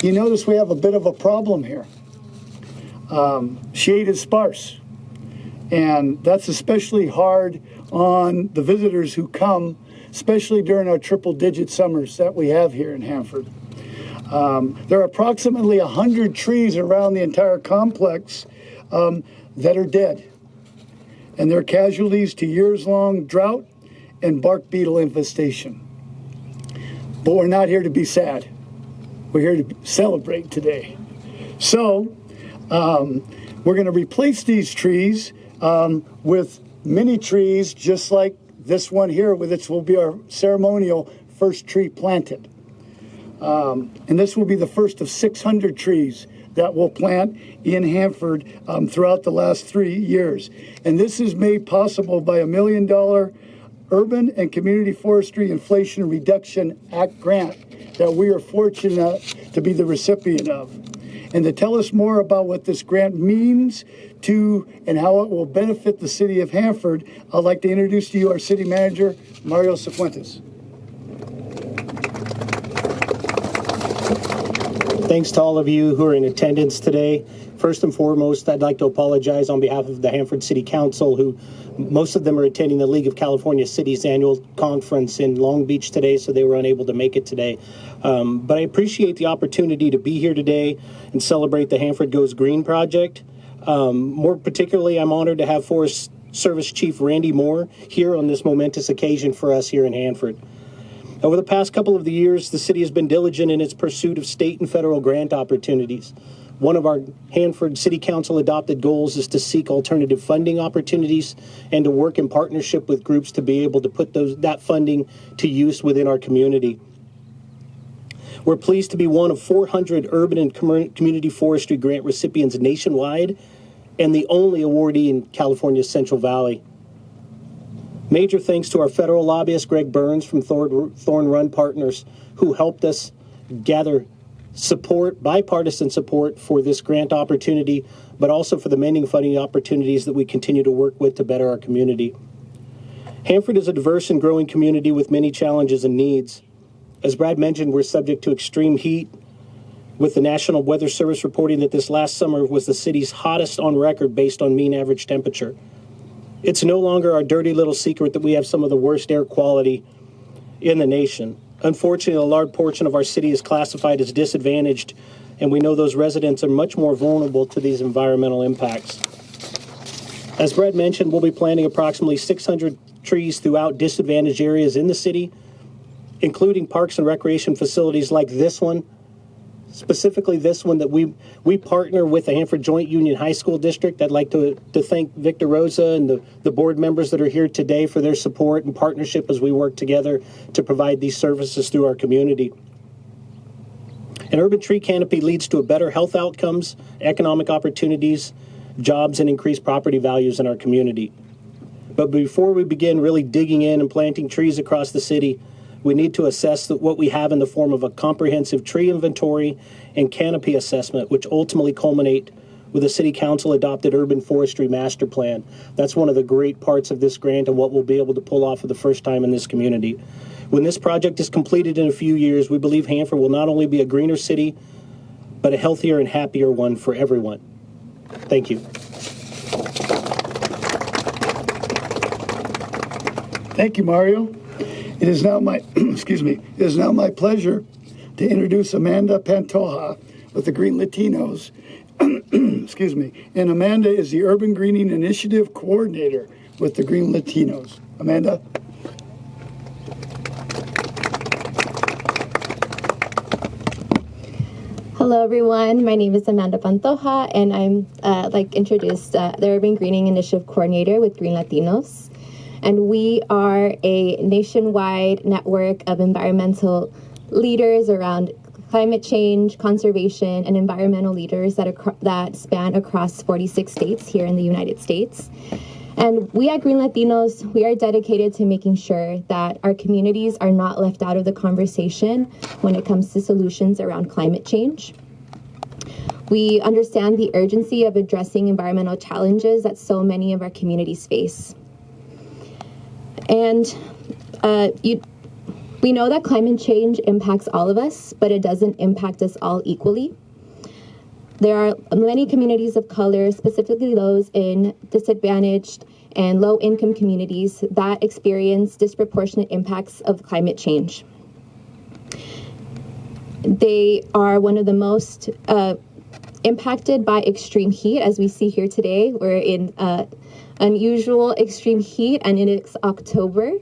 you notice we have a bit of a problem here. Shade is sparse, and that's especially hard on the visitors who come, especially during our triple-digit summers that we have here in Hanford. There are approximately 100 trees around the entire complex that are dead, and they're casualties to years-long drought and bark beetle infestation. But we're not here to be sad. We're here to celebrate today. So we're going to replace these trees with mini trees, just like this one here, which will be our ceremonial first tree planted. And this will be the first of 600 trees that we'll plant in Hanford throughout the last 3 years. And this is made possible by a $1 million Urban and Community Forestry Inflation Reduction Act grant that we are fortunate to be the recipient of. And to tell us more about what this grant means to and how it will benefit the city of Hanford, I'd like to introduce to you our city manager, Mario Cifuentes. Thanks to all of you who are in attendance today. First and foremost, I'd like to apologize on behalf of the Hanford City Council, who most of them are attending the League of California Cities annual conference in Long Beach today, so they were unable to make it today. But I appreciate the opportunity to be here today and celebrate the Hanford Goes Green Project. More particularly, I'm honored to have Forest Service Chief Randy Moore here on this momentous occasion for us here in Hanford. Over the past couple of years, the city has been diligent in its pursuit of state and federal grant opportunities. One of our Hanford City Council adopted goals is to seek alternative funding opportunities and to work in partnership with groups to be able to put that funding to use within our community. We're pleased to be one of 400 urban and community forestry grant recipients nationwide and the only awardee in California's Central Valley. Major thanks to our federal lobbyist, Greg Burns from Thorn Run Partners, who helped us gather support, bipartisan support for this grant opportunity, but also for the many funding opportunities that we continue to work with to better our community. Hanford is a diverse and growing community with many challenges and needs. As Brad mentioned, we're subject to extreme heat, with the National Weather Service reporting that this last summer was the city's hottest on record based on mean average temperature. It's no longer our dirty little secret that we have some of the worst air quality in the nation. Unfortunately, a large portion of our city is classified as disadvantaged, and we know those residents are much more vulnerable to these environmental impacts. As Brad mentioned, we'll be planting approximately 600 trees throughout disadvantaged areas in the city, including parks and recreation facilities like this one, specifically this one that we partner with the Hanford Joint Union High School District. I'd like to thank Victor Rosa and the board members that are here today for their support and partnership as we work together to provide these services through our community. An urban tree canopy leads to a better health outcomes, economic opportunities, jobs, and increased property values in our community. But before we begin really digging in and planting trees across the city, we need to assess what we have in the form of a comprehensive tree inventory and canopy assessment, which ultimately culminate with a City Council adopted urban forestry master plan. That's one of the great parts of this grant and what we'll be able to pull off for the first time in this community. When this project is completed in a few years, we believe Hanford will not only be a greener city, but a healthier and happier one for everyone. Thank you. Thank you, Mario. It is now my It is now my pleasure to introduce Amanda Pantoja with the GreenLatinos. And Amanda is the Urban Greening Initiative Coordinator with the GreenLatinos. Amanda? Hello, everyone. My name is Amanda Pantoja, and I'm introduced the Urban Greening Initiative Coordinator with GreenLatinos. And we are a nationwide network of environmental leaders around climate change, conservation, and environmental leaders that span across 46 states here in the United States. And we at GreenLatinos, we are dedicated to making sure that our communities are not left out of the conversation when it comes to solutions around climate change. We understand the urgency of addressing environmental challenges that so many of our communities face. And We know that climate change impacts all of us, but it doesn't impact us all equally. There are many communities of color, specifically those in disadvantaged and low-income communities, that experience disproportionate impacts of climate change. They are one of the most impacted by extreme heat, as we see here today. We're in unusual extreme heat, and it's October.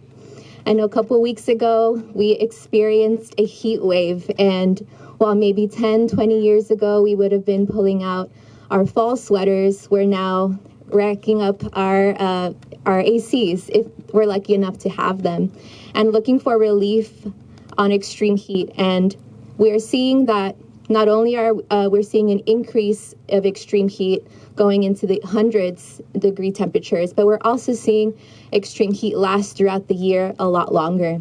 I know a couple of weeks ago, we experienced a heat wave, and while maybe 10, 20 years ago, we would have been pulling out our fall sweaters, we're now racking up our ACs, if we're lucky enough to have them, and looking for relief on extreme heat. And we're seeing that not only are we're seeing an increase of extreme heat going into the hundreds degree temperatures, but we're also seeing extreme heat last throughout the year a lot longer.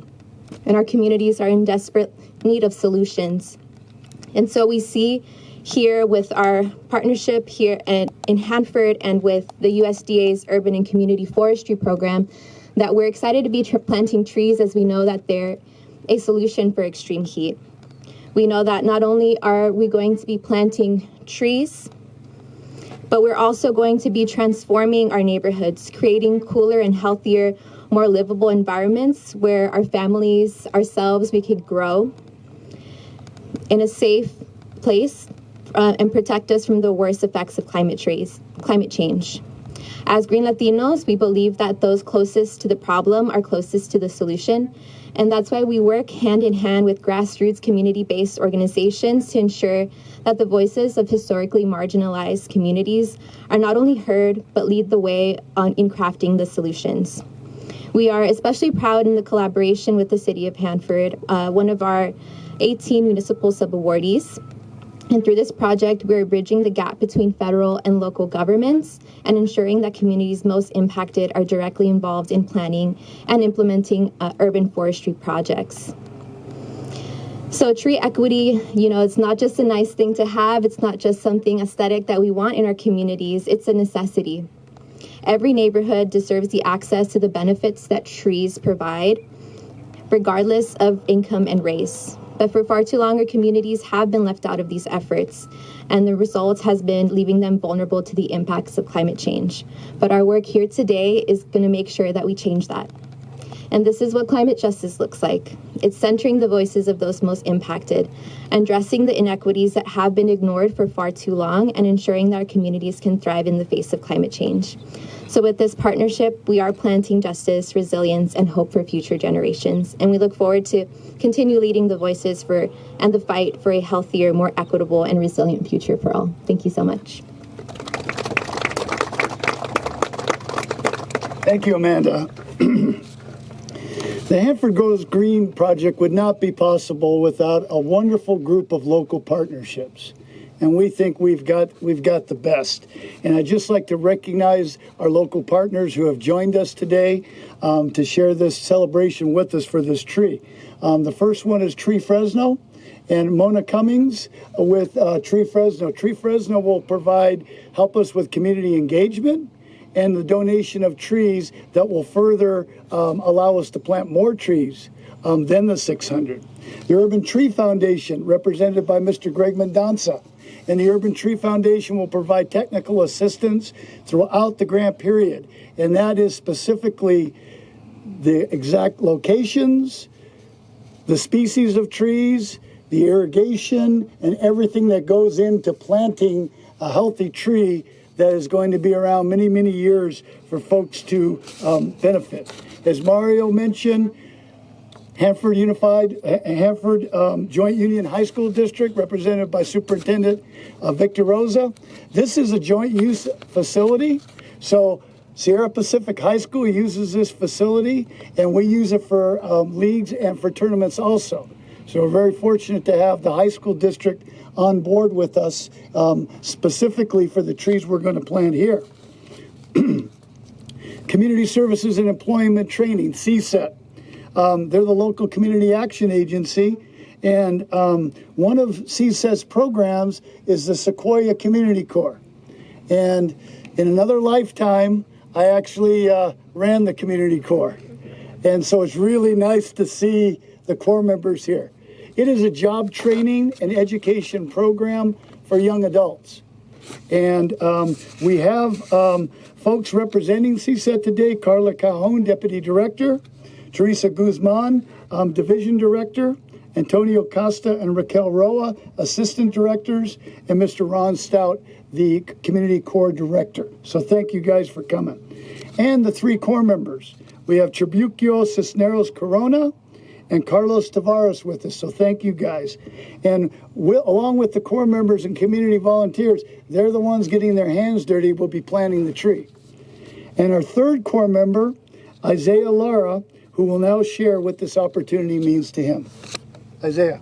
And our communities are in desperate need of solutions. And so we see here with our partnership here in Hanford and with the USDA's Urban and Community Forestry program that we're excited to be planting trees, as we know that they're a solution for extreme heat. We know that not only are we going to be planting trees, but we're also going to be transforming our neighborhoods, creating cooler and healthier, more livable environments where our families, ourselves, we could grow in a safe place and protect us from the worst effects of climate change. As Green Latinos, we believe that those closest to the problem are closest to the solution. And that's why we work hand in hand with grassroots community-based organizations to ensure that the voices of historically marginalized communities are not only heard, but lead the way in crafting the solutions. We are especially proud in the collaboration with the City of Hanford, one of our 18 municipal sub-awardees. And through this project, we're bridging the gap between federal and local governments and ensuring that communities most impacted are directly involved in planning and implementing urban forestry projects. So tree equity, it's not just a nice thing to have. It's not just something aesthetic that we want in our communities. It's a necessity. Every neighborhood deserves the access to the benefits that trees provide, regardless of income and race. But for far too long, our communities have been left out of these efforts, and the result has been leaving them vulnerable to the impacts of climate change. But our work here today is going to make sure that we change that. And this is what climate justice looks like. It's centering the voices of those most impacted, addressing the inequities that have been ignored for far too long, and ensuring that our communities can thrive in the face of climate change. So with this partnership, we are planting justice, resilience, and hope for future generations. And we look forward to continue leading the voices and the fight for a healthier, more equitable, and resilient future for all. Thank you so much. Thank you, Amanda. The Hanford Goes Green Project would not be possible without a wonderful group of local partnerships. And we think we've got the best. And I'd just like to recognize our local partners who have joined us today to share this celebration with us for this tree. The first one is Tree Fresno and Mona Cummings with Tree Fresno. Tree Fresno will help us with community engagement and the donation of trees that will further allow us to plant more trees than the 600. The Urban Tree Foundation, represented by Mr. Greg Mendonça, and the Urban Tree Foundation will provide technical assistance throughout the grant period. And that is specifically the exact locations, the species of trees, the irrigation, and everything that goes into planting a healthy tree that is going to be around many, many years for folks to benefit. As Mario mentioned, Hanford Joint Union High School District, represented by Superintendent Victor Rosa. This is a joint use facility. So Sierra Pacific High School uses this facility, and we use it for leagues and for tournaments also. So we're very fortunate to have the high school district on board with us, specifically for the trees we're going to plant here. Community Services and Employment Training, CSET. They're the local community action agency, and one of CSET's programs is the Sequoia Community Corps. And in another lifetime, I actually ran the Community Corps. And so it's really nice to see the Corps members here. It is a job training and education program for young adults. And we have folks representing CSET today: Carla Cajon, Deputy Director; Teresa Guzman, Division Director; Antonio Costa and Raquel Roa, Assistant Directors; and Mr. Ron Stout, the Community Corps Director. So thank you guys for coming. And the 3 Corps members. We have Tribucio Cisneros Corona and Carlos Tavares with us. So thank you guys. And along with the Corps members and community volunteers, they're the ones getting their hands dirty. Will be planting the tree. And our 3rd Corps member, Isaiah Lara, who will now share what this opportunity means to him. Isaiah.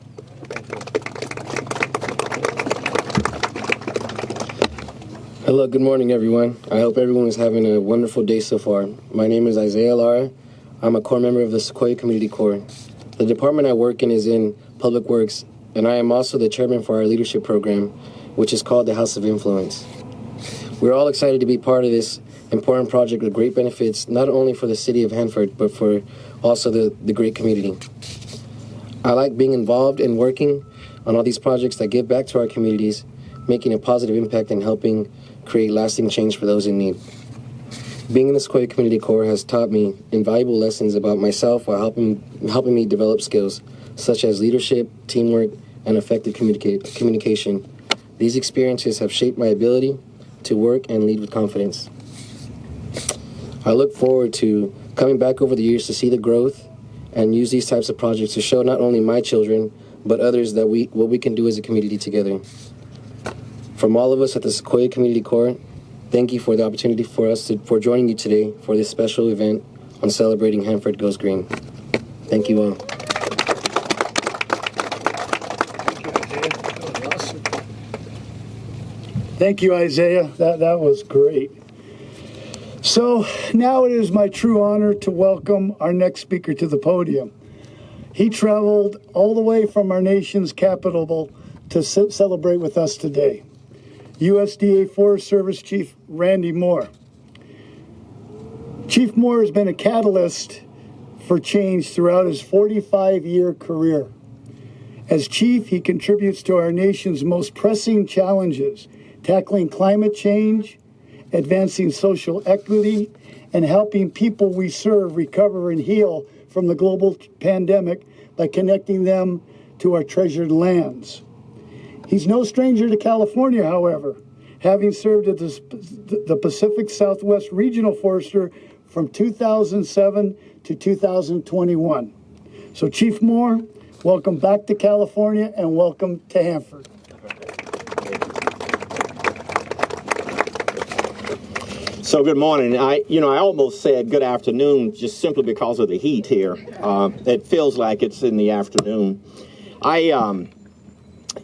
Hello, good morning, everyone. I hope everyone is having a wonderful day so far. My name is Isaiah Lara. I'm a Corps member of the Sequoia Community Corps. The department I work in is in Public Works, and I am also the chairman for our leadership program, which is called the House of Influence. We're all excited to be part of this important project with great benefits, not only for the city of Hanford, but for also the great community. I like being involved and working on all these projects that give back to our communities, making a positive impact and helping create lasting change for those in need. Being in the Sequoia Community Corps has taught me invaluable lessons about myself while helping me develop skills such as leadership, teamwork, and effective communication. These experiences have shaped my ability to work and lead with confidence. I look forward to coming back over the years to see the growth and use these types of projects to show not only my children, but others that what we can do as a community together. From all of us at the Sequoia Community Corps, thank you for the opportunity for joining you today for this special event on celebrating Hanford Goes Green. Thank you all. Thank you, Isaiah. That was great. So now it is my true honor to welcome our next speaker to the podium. He traveled all the way from our nation's capital to celebrate with us today. USDA Forest Service Chief Randy Moore. Chief Moore has been a catalyst for change throughout his 45-year career. As chief, he contributes to our nation's most pressing challenges, tackling climate change, advancing social equity, and helping people we serve recover and heal from the global pandemic by connecting them to our treasured lands. He's no stranger to California, however, having served as the Pacific Southwest Regional Forester from 2007 to 2021. So Chief Moore, welcome back to California and welcome to Hanford. So good morning. I almost said good afternoon just simply because of the heat here. It feels like it's in the afternoon.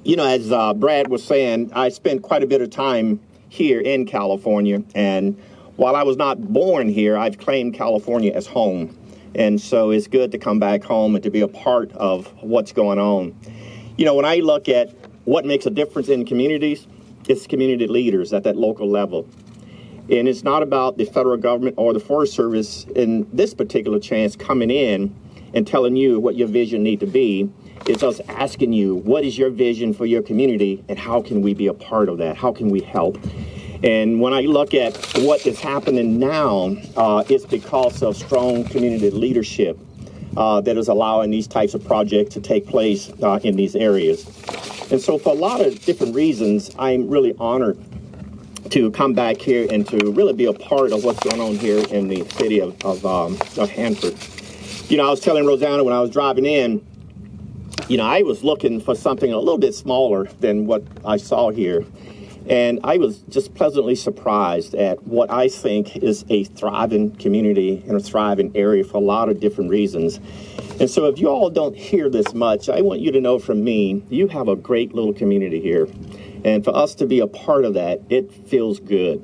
As Brad was saying, I spent quite a bit of time here in California, and while I was not born here, I've claimed California as home. And so it's good to come back home and to be a part of what's going on. You know, when I look at what makes a difference in communities, it's community leaders at that local level. And it's not about the federal government or the Forest Service in this particular chance coming in and telling you what your vision need to be. It's us asking you, what is your vision for your community and how can we be a part of that? How can we help? And when I look at what is happening now, it's because of strong community leadership that is allowing these types of projects to take place in these areas. And so for a lot of different reasons, I'm really honored to come back here and to really be a part of what's going on here in the city of Hanford. You know, I was telling Rosanna when I was driving in, you know, I was looking for something a little bit smaller than what I saw here. And I was just pleasantly surprised at what I think is a thriving community and a thriving area for a lot of different reasons. And so if you all don't hear this much, I want you to know from me, you have a great little community here. And for us to be a part of that, it feels good.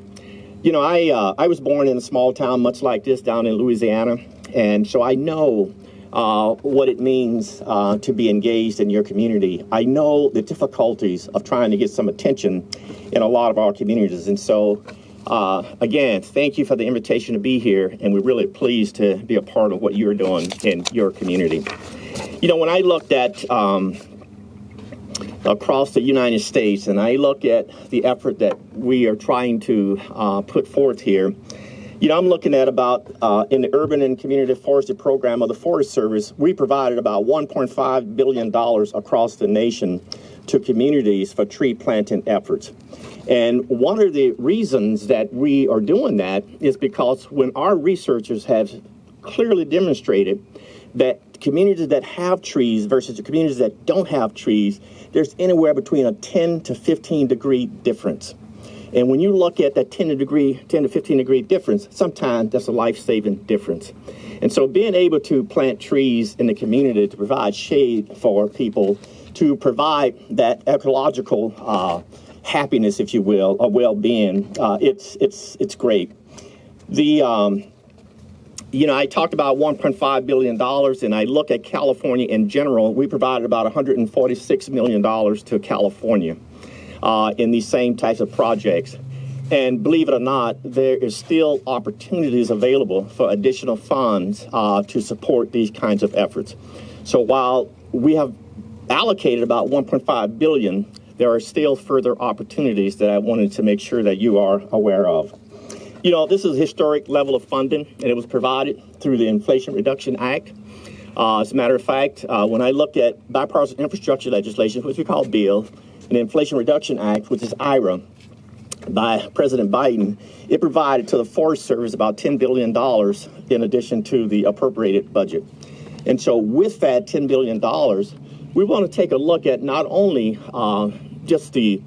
You know, I was born in a small town much like this down in Louisiana. And so I know what it means to be engaged in your community. I know the difficulties of trying to get some attention in a lot of our communities. And so, again, thank you for the invitation to be here. And we're really pleased to be a part of what you're doing in your community. When I looked at across the United States, and I look at the effort that we are trying to put forth here, I'm looking at about in the Urban and Community Forestry Program of the Forest Service, we provided about $1.5 billion across the nation to communities for tree planting efforts. And one of the reasons that we are doing that is because when our researchers have clearly demonstrated that communities that have trees versus the communities that don't have trees, there's anywhere between a 10 to 15 degree difference. And when you look at that 10 to 15 degree difference, sometimes that's a life-saving difference. And so being able to plant trees in the community to provide shade for people, to provide that ecological happiness, if you will, or well-being, it's great. I talked about $1.5 billion, and I look at California in general. We provided about $146 million to California in these same types of projects. And believe it or not, there is still opportunities available for additional funds to support these kinds of efforts. So while we have allocated about $1.5 billion, there are still further opportunities that I wanted to make sure that you are aware of. This is a historic level of funding, and it was provided through the Inflation Reduction Act. As a matter of fact, when I look at bipartisan infrastructure legislation, which we call BILL, and the Inflation Reduction Act, which is IRA, by President Biden, it provided to the Forest Service about $10 billion in addition to the appropriated budget. And so with that $10 billion, we want to take a look at not only just the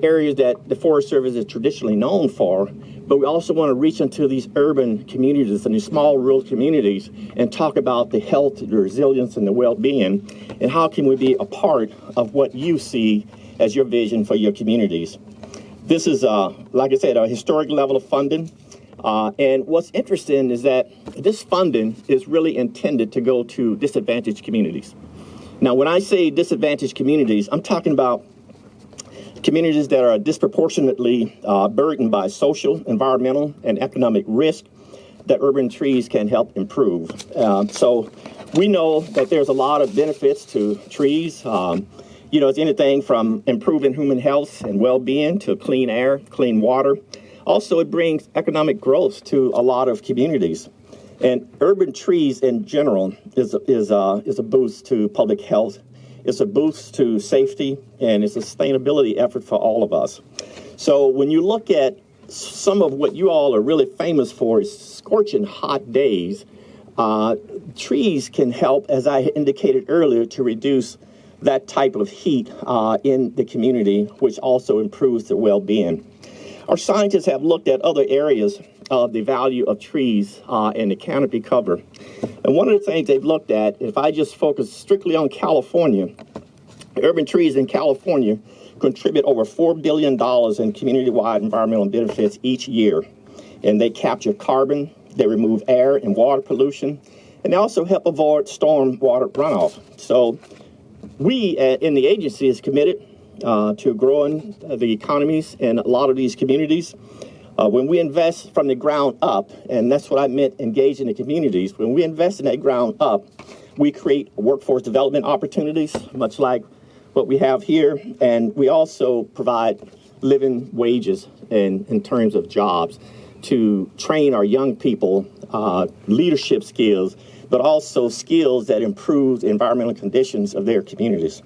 areas that the Forest Service is traditionally known for, but we also want to reach into these urban communities and these small rural communities and talk about the health, the resilience, and the well-being, and how can we be a part of what you see as your vision for your communities. This is, like I said, a historic level of funding. And what's interesting is that this funding is really intended to go to disadvantaged communities. Now, when I say disadvantaged communities, I'm talking about communities that are disproportionately burdened by social, environmental, and economic risk that urban trees can help improve. So we know that there's a lot of benefits to trees. It's anything from improving human health and well-being to clean air, clean water. Also, it brings economic growth to a lot of communities. And urban trees in general is a boost to public health. It's a boost to safety, and it's a sustainability effort for all of us. So when you look at some of what you all are really famous for is scorching hot days, trees can help, as I indicated earlier, to reduce that type of heat in the community, which also improves the well-being. Our scientists have looked at other areas of the value of trees and the canopy cover. And one of the things they've looked at, if I just focus strictly on California, urban trees in California contribute over $4 billion in community-wide environmental benefits each year. And they capture carbon, they remove air and water pollution, and they also help avoid storm water runoff. So we in the agency is committed to growing the economies in a lot of these communities. When we invest from the ground up, and that's what I meant engaging the communities, when we invest in that ground up, we create workforce development opportunities, much like what we have here, and we also provide living wages in terms of jobs to train our young people, leadership skills, but also skills that improve the environmental conditions of their communities.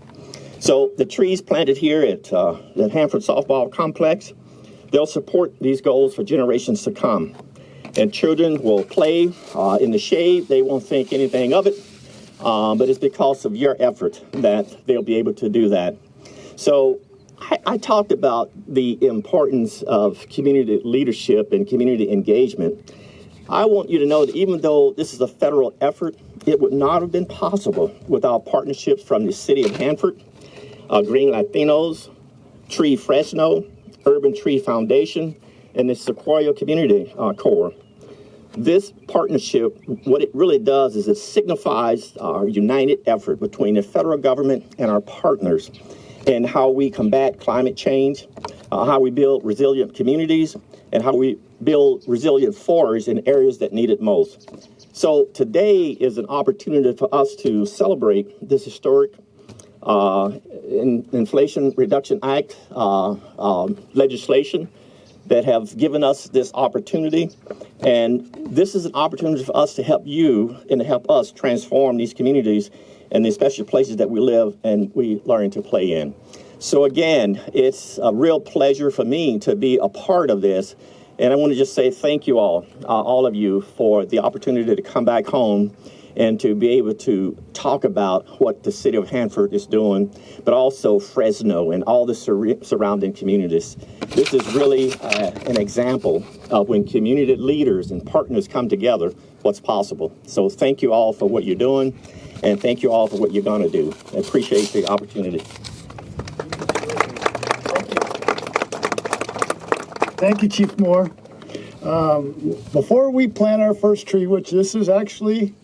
So the trees planted here at the Hanford Softball Complex, they'll support these goals for generations to come. And children will play in the shade. They won't think anything of it, but it's because of your effort that they'll be able to do that. So I talked about the importance of community leadership and community engagement. I want you to know that even though this is a federal effort, it would not have been possible without partnerships from the City of Hanford, GreenLatinos, Tree Fresno, Urban Tree Foundation, and the Sequoia Community Corps. This partnership, what it really does is it signifies our united effort between the federal government and our partners in how we combat climate change, how we build resilient communities, and how we build resilient forests in areas that need it most. So today is an opportunity for us to celebrate this historic Inflation Reduction Act legislation that have given us this opportunity. And this is an opportunity for us to help you and to help us transform these communities and the special places that we live and we learn to play in. So again, it's a real pleasure for me to be a part of this. And I want to just say thank you all of you, for the opportunity to come back home and to be able to talk about what the city of Hanford is doing, but also Fresno and all the surrounding communities. This is really an example of when community leaders and partners come together, what's possible. So thank you all for what you're doing, and thank you all for what you're going to do. I appreciate the opportunity. Thank you, Chief Moore. Before we plant our first tree, which this is actually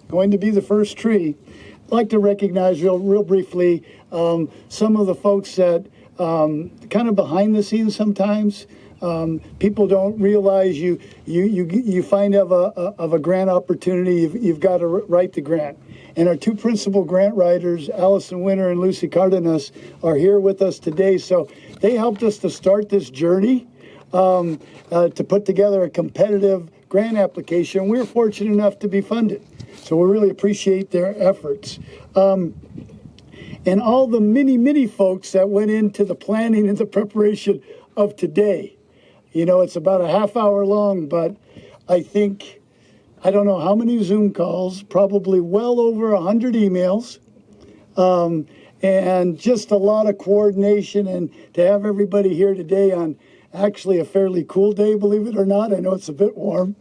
going to be the first tree, I'd like to recognize real briefly some of the folks that kind of behind the scenes sometimes. People don't realize you find of a grant opportunity, you've got to write the grant. And our two principal grant writers, Allison Winter and Lucy Cardenas, are here with us today. So they helped us to start this journey to put together a competitive grant application. We were fortunate enough to be funded. So we really appreciate their efforts. And all the many folks that went into the planning and the preparation of today. You know, it's about a half hour long, but I don't know how many Zoom calls, probably well over 100 emails, and just a lot of coordination. And to have everybody here today on actually a fairly cool day, believe it or not. I know it's a bit warm,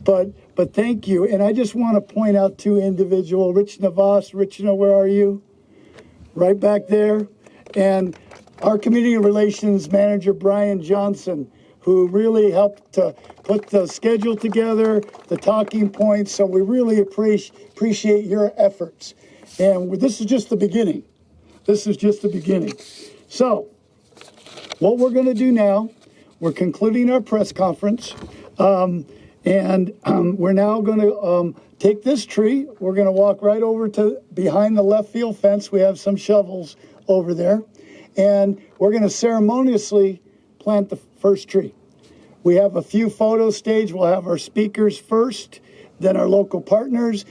but thank you. And I just want to point out two individuals, Rich Navas. Rich, where are you? Right back there. And our community relations manager, Brian Johnson, who really helped to put the schedule together, the talking points. So we really appreciate your efforts. And this is just the beginning. This is just the beginning. So what we're going to do now, we're concluding our press conference. And we're now going to take this tree. We're going to walk right over to behind the left field fence. We have some shovels over there. And we're going to ceremoniously plant the first tree. We have a few photos staged. We'll have our speakers first, then our local partners.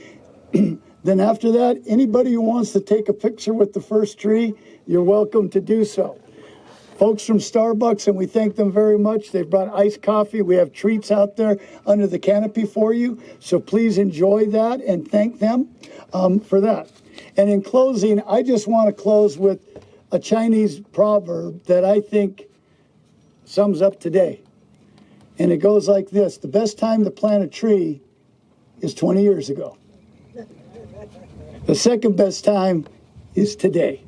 Then after that, anybody who wants to take a picture with the first tree, you're welcome to do so. Folks from Starbucks, and we thank them very much. They've brought iced coffee. We have treats out there under the canopy for you. So please enjoy that and thank them for that. And in closing, I just want to close with a Chinese proverb that I think sums up today. And it goes like this: the best time to plant a tree is 20 years ago. The second best time is today.